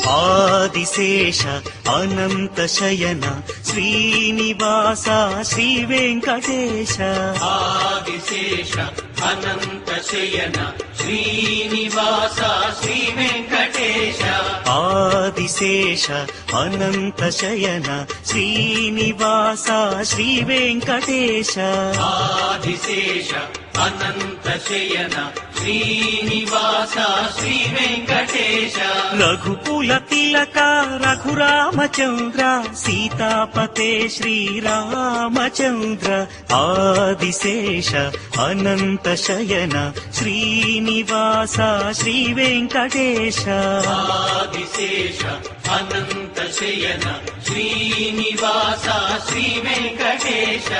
ఆదిశేష అనంత శయన శ్రీనివాస శ్రీ వెంకటేశ. ఆదిశేష అనంత శయన శ్రీనివాస శ్రీ వెంకటేశ. ఆదిశేష అనంత శయన శ్రీనివాస శ్రీ వెంకటేశ. ఆదిశేష అనంత శయన శ్రీనివాస శ్రీ వెంకటేశ. రఘుకుల తిలక రఘురామచంద్ర సీతాపతే శ్రీరామచంద్ర. ఆదిశేష అనంత శయన శ్రీనివాస శ్రీ వెంకటేశ. ఆదిశేష అనంత శయన శ్రీనివాస శ్రీ వెంకటేశ.